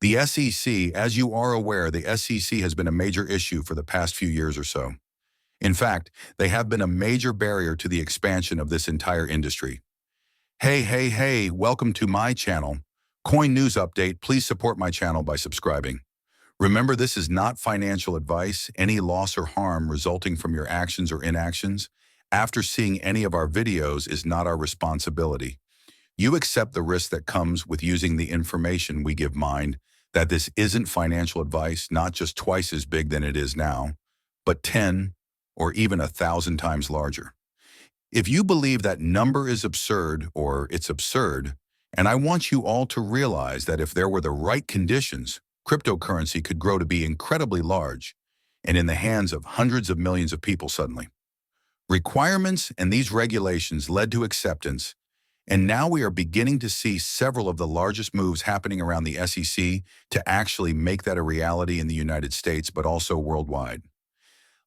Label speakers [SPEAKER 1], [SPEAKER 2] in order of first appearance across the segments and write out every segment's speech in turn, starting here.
[SPEAKER 1] The SEC, as you are aware, the SEC has been a major issue for the past few years or so. In fact, they have been a major barrier to the expansion of this entire industry. Hey, welcome to my channel. Coin News Update, please support my channel by subscribing. Remember, this is not financial advice. Any loss or harm resulting from your actions or inactions after seeing any of our videos is not our responsibility. You accept the risk that comes with using the information we give. Mind that this isn't financial advice, not just twice as big than it is now, but 10 or even 1,000 times larger. If you believe that number is absurd or it's absurd, and I want you all to realize that if there were the right conditions, cryptocurrency could grow to be incredibly large and in the hands of hundreds of millions of people suddenly. Requirements and these regulations led to acceptance, and now we are beginning to see several of the largest moves happening around the SEC to actually make that a reality in the United States, but also worldwide.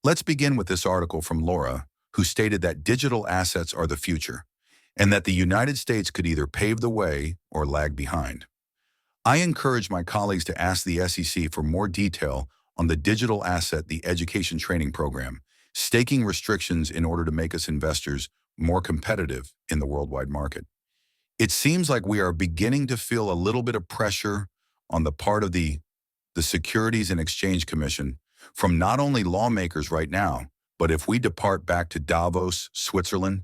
[SPEAKER 1] Let's begin with this article from Laura, who stated that digital assets are the future, and that the United States could either pave the way or lag behind. I encourage my colleagues to ask the SEC for more detail on the digital asset, the education training program, staking restrictions in order to make us investors more competitive in the worldwide market. It seems like we are beginning to feel a little bit of pressure on the part of the Securities and Exchange Commission from not only lawmakers right now, but if we depart back to Davos, Switzerland,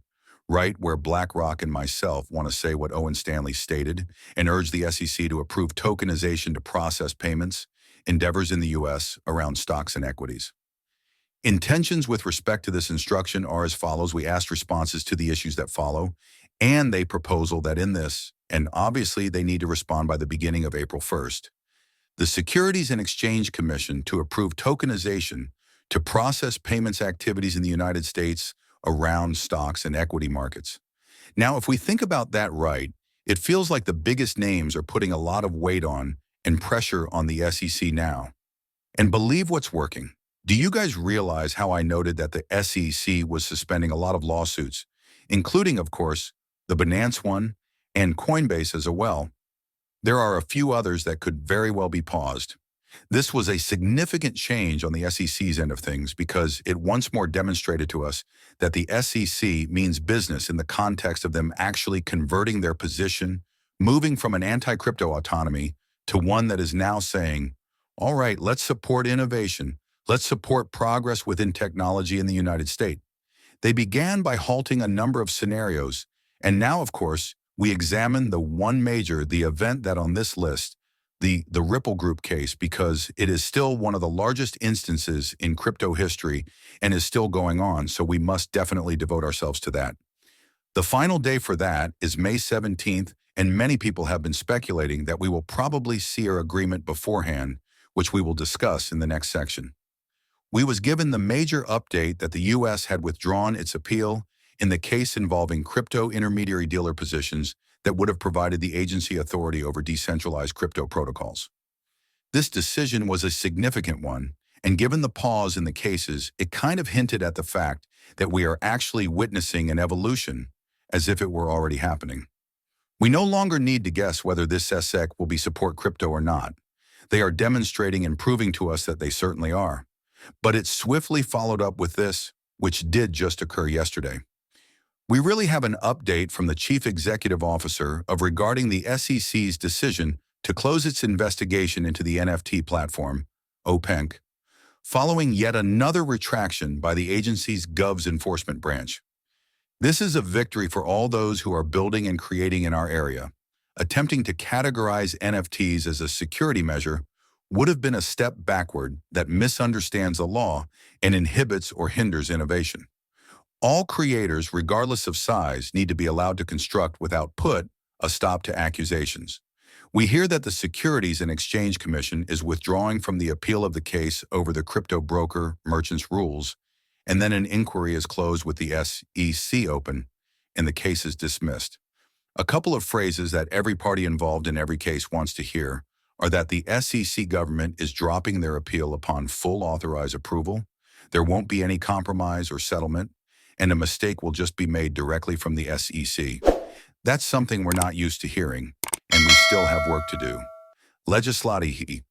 [SPEAKER 1] right where BlackRock and myself want to say what Owen Stanley stated and urge the SEC to approve tokenization to process payments, endeavors in the U.S. around stocks and equities. Intentions with respect to this instruction are as follows. We asked responses to the issues that follow, and they proposal that in this, and obviously they need to respond by the beginning of April 1st, the Securities and Exchange Commission to approve tokenization to process payments activities in the United States around stocks and equity markets. Now, if we think about that right, it feels like the biggest names are putting a lot of weight on and pressure on the SEC now. And believe what's working. Do you guys realize how I noted that the SEC was suspending a lot of lawsuits, including, of course, the Binance one and Coinbase as well? There are a few others that could very well be paused. This was a significant change on the SEC's end of things because it once more demonstrated to us that the SEC means business in the context of them actually converting their position, moving from an anti-crypto autonomy to one that is now saying, all right, let's support innovation. Let's support progress within technology in the United States. They began by halting a number of scenarios, and now, of course, we examine the one major, the event that on this list, the Ripple Group case, because it is still one of the largest instances in crypto history and is still going on, so we must definitely devote ourselves to that. The final day for that is May 17th, and many people have been speculating that we will probably see our agreement beforehand, which we will discuss in the next section. We was given the major update that the U.S. had withdrawn its appeal in the case involving crypto intermediary dealer positions that would have provided the agency authority over decentralized crypto protocols. This decision was a significant one, and given the pause in the cases, it kind of hinted at the fact that we are actually witnessing an evolution as if it were already happening. We no longer need to guess whether this SEC will be support crypto or not. They are demonstrating and proving to us that they certainly are. But it swiftly followed up with this, which did just occur yesterday. We really have an update from the Chief Executive Officer regarding the SEC's decision to close its investigation into the NFT platform, OPENC, following yet another retraction by the agency's Gov's enforcement branch. This is a victory for all those who are building and creating in our area. Attempting to categorize NFTs as a security measure would have been a step backward that misunderstands the law and inhibits or hinders innovation. All creators, regardless of size, need to be allowed to construct without put a stop to accusations. We hear that the Securities and Exchange Commission is withdrawing from the appeal of the case over the crypto broker merchants rules, and then an inquiry is closed with the SEC open and the case is dismissed. A couple of phrases that every party involved in every case wants to hear are that the SEC government is dropping their appeal upon full authorized approval, there won't be any compromise or settlement, and a mistake will just be made directly from the SEC. That's something we're not used to hearing, and we still have work to do. Legislati.